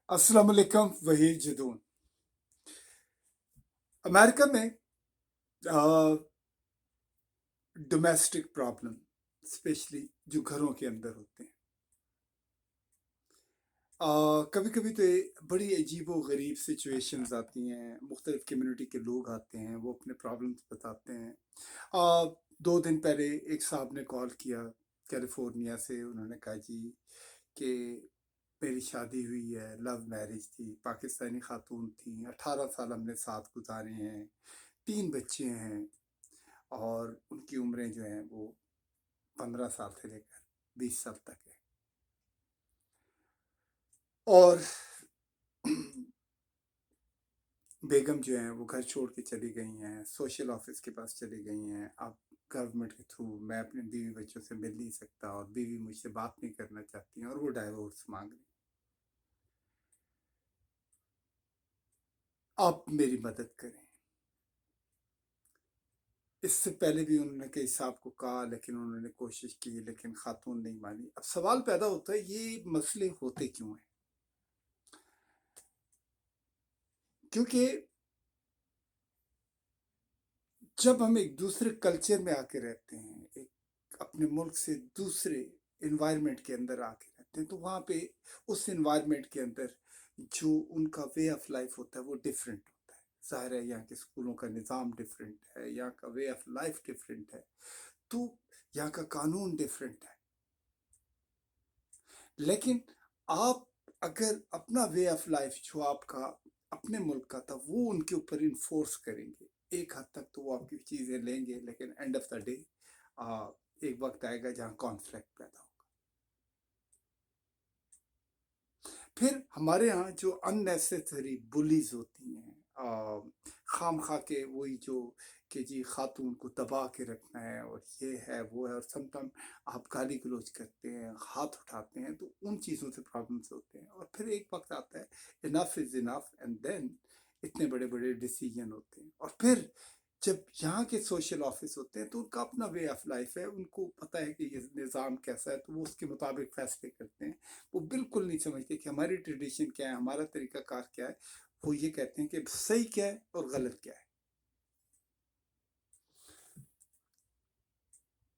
अस्सलाम वालेकुम वहीद जदून। अमेरिका में डोमेस्टिक प्रॉब्लम स्पेशली जो घरों के अंदर होते हैं, कभी कभी तो ये बड़ी अजीबो गरीब सिचुएशंस आती हैं। मुख्तलिफ कम्युनिटी के लोग आते हैं, वो अपने प्रॉब्लम्स बताते हैं। 2 दिन पहले एक साहब ने कॉल किया कैलिफोर्निया से। उन्होंने कहा जी कि मेरी शादी हुई है, लव मैरिज थी, पाकिस्तानी खातून थी, 18 साल हमने साथ गुजारे हैं, 3 बच्चे हैं, और उनकी उम्रें जो हैं वो 15 साल से लेकर 20 साल तक है। और बेगम जो हैं वो घर छोड़ के चली गई हैं, सोशल ऑफिस के पास चली गई हैं। अब गवर्नमेंट के थ्रू मैं अपने बीवी बच्चों से मिल नहीं सकता, और बीवी मुझसे बात नहीं करना चाहती हैं, और वो डाइवोर्स मांग रही हैं। आप मेरी मदद करें। इससे पहले भी उन्होंने कई साहब को कहा, लेकिन उन्होंने कोशिश की, लेकिन खातून नहीं मानी। अब सवाल पैदा होता है, ये मसले होते क्यों हैं? क्योंकि जब हम एक दूसरे कल्चर में आके रहते हैं, एक अपने मुल्क से दूसरे इन्वायरमेंट के अंदर आके रहते हैं, तो वहाँ पे उस इन्वायरमेंट के अंदर जो उनका वे ऑफ लाइफ होता है वो डिफरेंट होता है। ज़ाहिर है यहाँ के स्कूलों का निज़ाम डिफरेंट है, यहाँ का वे ऑफ लाइफ डिफरेंट है, तो यहाँ का कानून डिफरेंट है। लेकिन आप अगर अपना वे ऑफ लाइफ जो आपका अपने मुल्क का था वो उनके ऊपर इन्फोर्स करेंगे, एक हद तक तो वो आपकी चीज़ें लेंगे, लेकिन एंड ऑफ द डे एक वक्त आएगा जहाँ कॉन्फ्लिक्ट पैदा होगा। फिर हमारे यहाँ जो अननेसेसरी बुलीज होती हैं, खाम खा के वही जो कि जी खातून को दबा के रखना है, और ये है वो है, और समटाइम आप गाली गलौज करते हैं, हाथ उठाते हैं, तो उन चीज़ों से प्रॉब्लम्स होते हैं। और फिर एक वक्त आता है, enough is enough, and then इतने बड़े बड़े डिसीजन होते हैं। और फिर जब यहाँ के सोशल ऑफिस होते हैं तो उनका अपना वे ऑफ लाइफ है, उनको पता है कि ये निज़ाम कैसा है, तो वो उसके मुताबिक फैसले करते हैं। वो बिल्कुल नहीं समझते कि हमारी ट्रेडिशन क्या है, हमारा तरीकाकार क्या है। वो ये कहते हैं कि सही क्या है और गलत क्या है।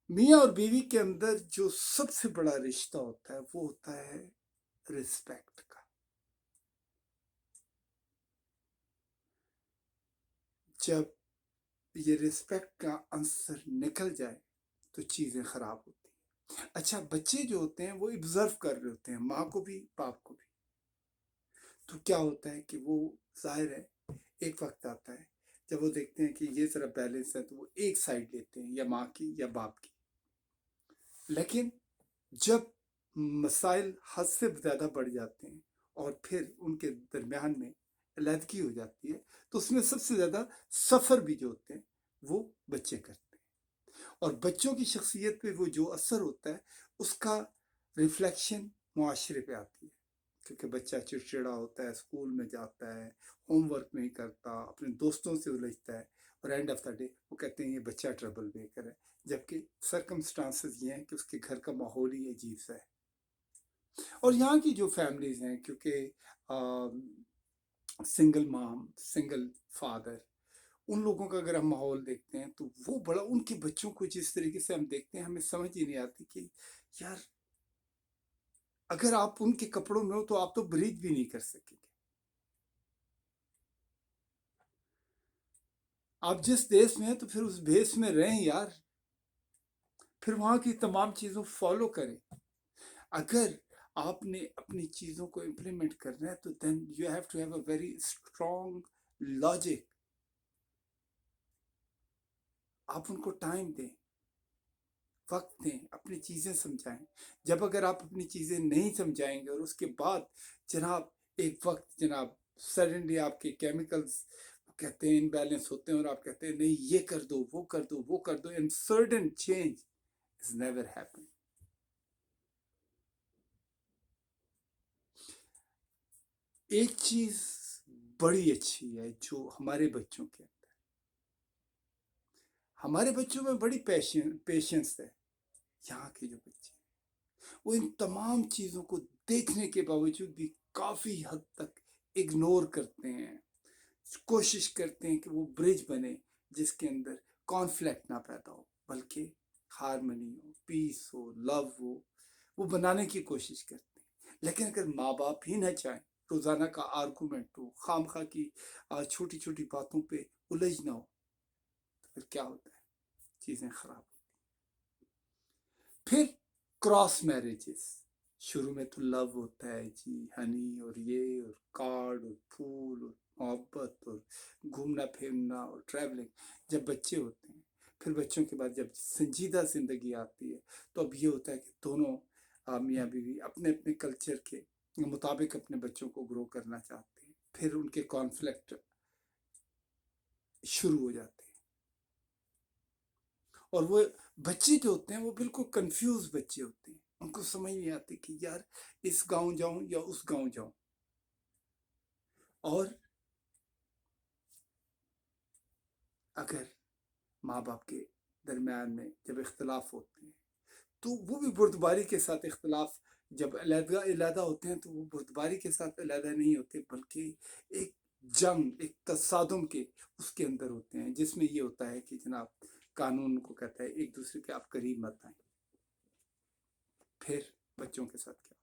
मियाँ और बीवी के अंदर जो सबसे बड़ा रिश्ता होता है वो होता है रिस्पेक्ट का। जब ये रिस्पेक्ट का आंसर निकल जाए तो चीज़ें खराब होती हैं। अच्छा, बच्चे जो होते हैं वो ऑब्जर्व कर रहे होते हैं, माँ को भी बाप को भी। तो क्या होता है कि वो, जाहिर है, एक वक्त आता है जब वो देखते हैं कि ये ज़रा बैलेंस है, तो वो एक साइड लेते हैं, या माँ की या बाप की। लेकिन जब मसाइल हद से ज़्यादा बढ़ जाते हैं और फिर उनके दरमियान में अलहदगी हो जाती है, तो उसमें सबसे ज़्यादा सफ़र भी जो होते हैं वो बच्चे करते हैं। और बच्चों की शख्सियत पे वो जो असर होता है उसका रिफ्लेक्शन मुआशरे पे आती है। क्योंकि बच्चा चिड़चिड़ा होता है, स्कूल में जाता है, होमवर्क नहीं करता, अपने दोस्तों से उलझता है, और एंड ऑफ द डे वो कहते हैं ये बच्चा ट्रबल मेकर है। जबकि सरकमस्टांसेस ये हैं कि उसके घर का माहौल ही अजीब सा है। और यहाँ की जो फैमिलीज हैं, क्योंकि सिंगल माम, सिंगल फादर, उन लोगों का अगर हम माहौल देखते हैं तो वो बड़ा, उनके बच्चों को जिस तरीके से हम देखते हैं, हमें समझ ही नहीं आती कि यार, अगर आप उनके कपड़ों में हो तो आप तो ब्रीथ भी नहीं कर सकेंगे। आप जिस देश में हैं तो फिर उस देश में रहें यार, फिर वहाँ की तमाम चीज़ों फॉलो करें। अगर आपने अपनी चीज़ों को इम्प्लीमेंट करना है तो then you have to have a very strong logic. आप उनको टाइम दें, वक्त दें, अपनी चीज़ें समझाएं। जब अगर आप अपनी चीज़ें नहीं समझाएंगे और उसके बाद जनाब एक वक्त जनाब सडनली आपके केमिकल्स कहते हैं इनबैलेंस होते हैं, और आप कहते हैं नहीं ये कर दो, वो कर दो, वो कर दो, and sudden change is never happen. एक चीज बड़ी अच्छी है जो हमारे बच्चों के अंदर, हमारे बच्चों में बड़ी पेशेंस है। यहाँ के जो बच्चे, वो इन तमाम चीज़ों को देखने के बावजूद भी काफ़ी हद तक इग्नोर करते हैं, कोशिश करते हैं कि वो ब्रिज बने जिसके अंदर कॉन्फ्लिक्ट ना पैदा हो, बल्कि हारमनी हो, पीस हो, लव हो, वो बनाने की कोशिश करते हैं। लेकिन अगर माँ बाप ही ना चाहें, रोज़ाना का आर्गूमेंट हो, खामखा की छोटी छोटी बातों पे उलझना हो, तो फिर क्या होता है, चीज़ें खराब। फिर क्रॉस मैरिजेस, शुरू में तो लव होता है जी, हनी और ये और कार्ड और फूल और मोहब्बत और घूमना फिरना और ट्रैवलिंग, जब बच्चे होते हैं। फिर बच्चों के बाद जब संजीदा जिंदगी आती है, तो अब ये होता है कि दोनों मियाँ बीवी अपने अपने कल्चर के मुताबिक अपने बच्चों को ग्रो करना चाहते हैं। फिर उनके कॉन्फ्लिक्ट शुरू हो जाते हैं, और वो बच्चे जो होते हैं वो बिल्कुल कंफ्यूज बच्चे होते हैं। उनको समझ नहीं आती कि यार इस गांव जाऊं या उस गांव जाऊं। और अगर माँ बाप के दरमियान में जब इख्तलाफ होते हैं, तो वो भी बुर्दबारी के साथ इख्तलाफ, जब अलहदा होते हैं तो वो बुर्दबारी के साथ अलहदा नहीं होते, बल्कि एक जंग, एक तसादुम के उसके अंदर होते हैं, जिसमें ये होता है कि जनाब कानून को कहता है एक दूसरे के आप करीब मत आए। फिर बच्चों के साथ क्या,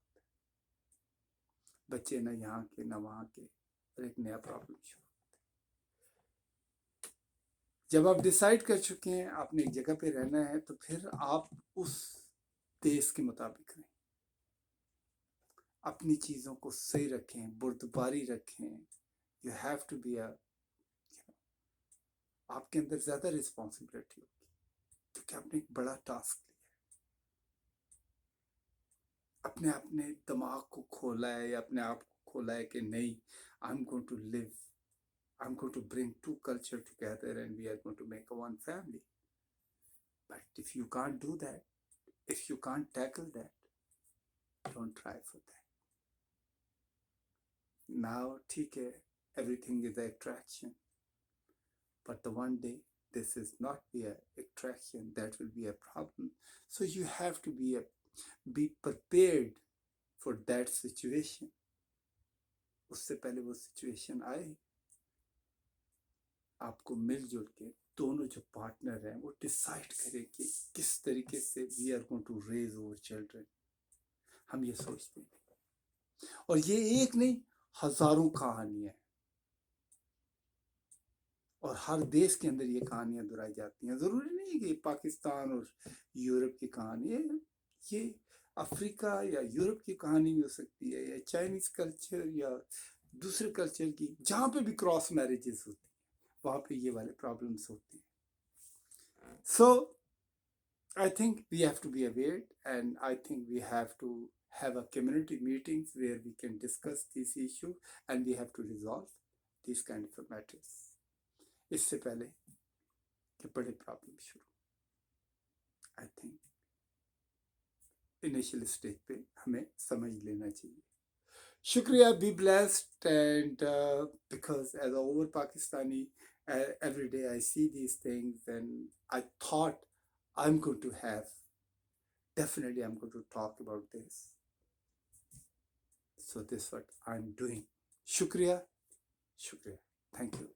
बच्चे ना यहाँ के ना वहाँ के, और एक नया प्रॉब्लम शुरू। जब आप डिसाइड कर चुके हैं आपने एक जगह पे रहना है, तो फिर आप उस देश के मुताबिक रहें, अपनी चीज़ों को सही रखें, बुर्दबारी रखें। यू हैव टू बी आपके अंदर ज़्यादा रिस्पॉन्सिबिलिटी होगी, क्योंकि आपने एक बड़ा टास्क लिया है। अपने दिमाग को खोला है, या अपने आप को खोला है कि नहीं, I am going to live, I'm going to bring two culture together and we are going to make a one family. But if you can't do that, if you can't tackle that, don't try for that. Now, ठीक है, everything is an attraction. But the one day, this is not be an attraction, that will be a problem. So you have to be prepared for that situation. उससे पहले वो situation आए, आपको मिलजुल के दोनों जो पार्टनर हैं वो डिसाइड करें कि किस तरीके से we are going to raise our children. हम ये सोचते हैं, और ये एक नहीं, हजारों कहानियां, और हर देश के अंदर ये कहानियां दोहराई जाती हैं। जरूरी नहीं कि पाकिस्तान और यूरोप की कहानी है, ये अफ्रीका या यूरोप की कहानी भी हो सकती है, या चाइनीज कल्चर या दूसरे कल्चर की, जहाँ पे भी क्रॉस मैरिजेस होती है वहाँ पे ये वाले प्रॉब्लम्स होते हैं। So I think we have to be aware, and I think we have to have a community meetings where we can discuss these issues and we have to resolve these kind of matters. इससे पहले कि बड़े problem शुरू, I think initial stage पे हमें समझ लेना चाहिए। शुक्रिया, be blessed, and because as a over Pakistani, every day I see these things and I thought I'm going to have, definitely I'm going to talk about this. So this is what I'm doing. Shukriya, shukriya. Thank you.